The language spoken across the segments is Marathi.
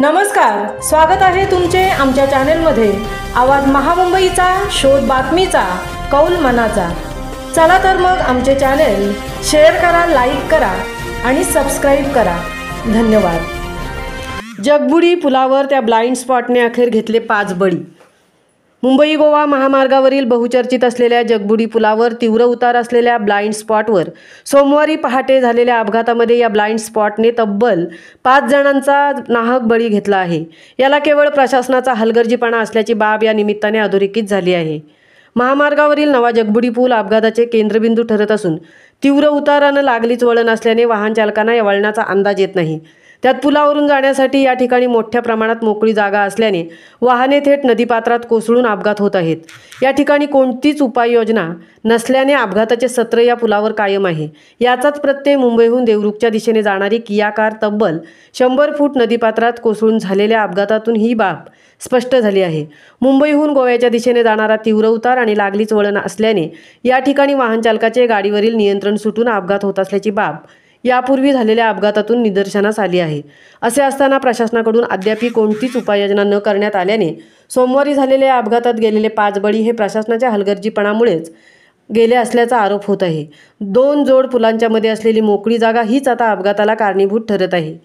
नमस्कार, स्वागत आहे तुमचे आमच्या चॅनलमध्ये। आवाज महामुंबईचा, शोध बातमीचा, कौल मनाचा। चला तर मग आमचे चॅनल शेअर करा, लाईक करा आणि सबस्क्राइब करा। धन्यवाद। जगबुडी पुलावर त्या ब्लाइंड स्पॉटने अखेर घेतले 5 बळी। मुंबई गोवा महामार्गावरील बहुचर्चित असलेल्या जगबुडी पुलावर तीव्र उतार असलेल्या ब्लाइंड स्पॉटवर सोमवारी पहाटे झालेल्या अपघातामध्ये या ब्लाइंड स्पॉटने तब्बल 5 जणांचा नाहक बळी घेतला आहे। याला केवळ प्रशासनाचा हलगर्जीपणा असल्याची बाब या निमित्ताने अधोरेखित झाली आहे। महामार्गावरील नवा जगबुडी पूल अपघाताचे केंद्रबिंदू ठरत असून तीव्र उताराने लागलीच वळण असल्याने वाहन चालकांना या वळणाचा अंदाज येत नाही। त्यात पुलावरून जाण्यासाठी या ठिकाणी मोठ्या प्रमाणात मोकळी जागा असल्याने वाहने थेट नदीपात्रात कोसळून अपघात होत आहेत। या ठिकाणी कोणतीच उपाययोजना नसल्याने अपघाताचे सत्र या पुलावर कायम आहे। याचाच प्रत्यय मुंबईहून देवरुखच्या दिशेने जाणारी किया कार तब्बल 100 फूट नदीपात्रात कोसळून झालेल्या अपघातातून ही बाब स्पष्ट झाली आहे। मुंबईहून गोव्याच्या दिशेने जाणारा तीव्र उतार आणि लागलीच वळण असल्याने या ठिकाणी वाहन चालकाचे गाडीवरील नियंत्रण सुटून अपघात होत असल्याची बाब यापूर्वी झालेल्या अपघातातून निदर्शनास आली आहे। असे असताना प्रशासनाकडून अद्याप कोणतीच उपाययोजना न करण्यात आल्याने सोमवारी झालेल्या अपघातात गेलेले 5 बळी हे प्रशासनाच्या हलगर्जीपणामुळेच गेले असल्याचा आरोप होत आहे। 2 जोड पुलांच्या मध्ये असलेली मोकळी जागा हीच आता अपघाताला कारणीभूत ठरत आहे।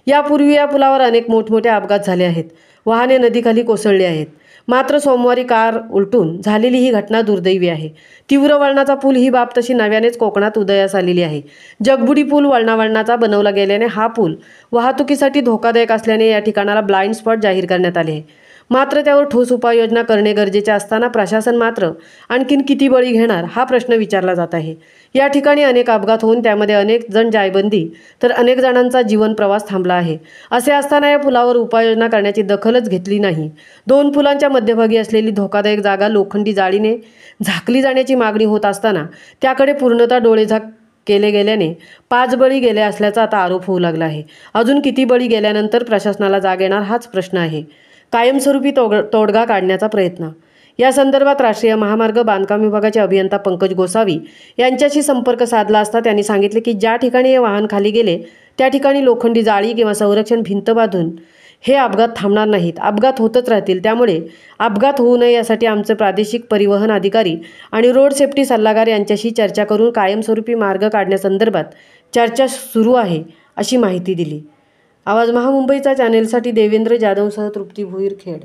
यापूर्वी या पुलावर अनेक मोठमोठे अपघात झाले आहेत। वाहने नदीखाली कोसळली आहेत। मात्र सोमवारी कार उलटून झालेली ही घटना दुर्दैवी आहे। तीव्र वळणाचा पूल ही बाब तशी नव्यानेच कोकणात उदयास आलेली आहे। जगबुडी पूल वळणावळणाचा बनवला गेल्याने हा पूल वाहतुकीसाठी धोकादायक असल्याने या ठिकाणाला ब्लाइंड स्पॉट जाहीर करण्यात आले आहे। मात्र त्यावर ठोस उपाययोजना करणे गरजेचे असताना प्रशासन मात्र आणखीन किती बळी घेणार हा प्रश्न विचारला जात आहे। या ठिकाणी अनेक अपघात होऊन त्यामध्ये अनेक जण जायबंदी तर अनेक जणांचा जीवन प्रवास थांबला आहे। असे असताना या पुलावर उपाययोजना करण्याची दखलच घेतली नाही। 2 पुलांच्या मध्यभागी असलेली धोकादायक जागा लोखंडी जाळीने झाकली जाण्याची मागणी होत असताना त्याकडे पूर्णतः डोळेझाक केले गेल्याने 5 बळी गेले असल्याचा आता आरोप होऊ लागला आहे। अजून किती बळी गेल्यानंतर प्रशासनाला जाग येणार हाच प्रश्न आहे। कायमस्वरूपी तोडगा काढण्याचा प्रयत्न। या संदर्भात राष्ट्रीय महामार्ग बांधकाम विभागाचे अभियंता पंकज गोसावी यांच्याशी संपर्क साधला असता त्यांनी सांगितले की ज्या ठिकाणी हे वाहन खाली गेले त्या ठिकाणी लोखंडी जाळी किंवा संरक्षण भिंत बांधून हे अपघात थांबणार नाहीत, अपघात होतच राहतील। त्यामुळे अपघात होऊ नये यासाठी आमचे प्रादेशिक परिवहन अधिकारी आणि रोड सेफ्टी सल्लागार यांच्याशी चर्चा करून कायमस्वरूपी मार्ग काढण्यासंदर्भात चर्चा सुरू आहे अशी माहिती दिली। आवाज महामुंबईचा चॅनेलसाठी देवेंद्र जाधवसह तृप्ती भोईर, खेड।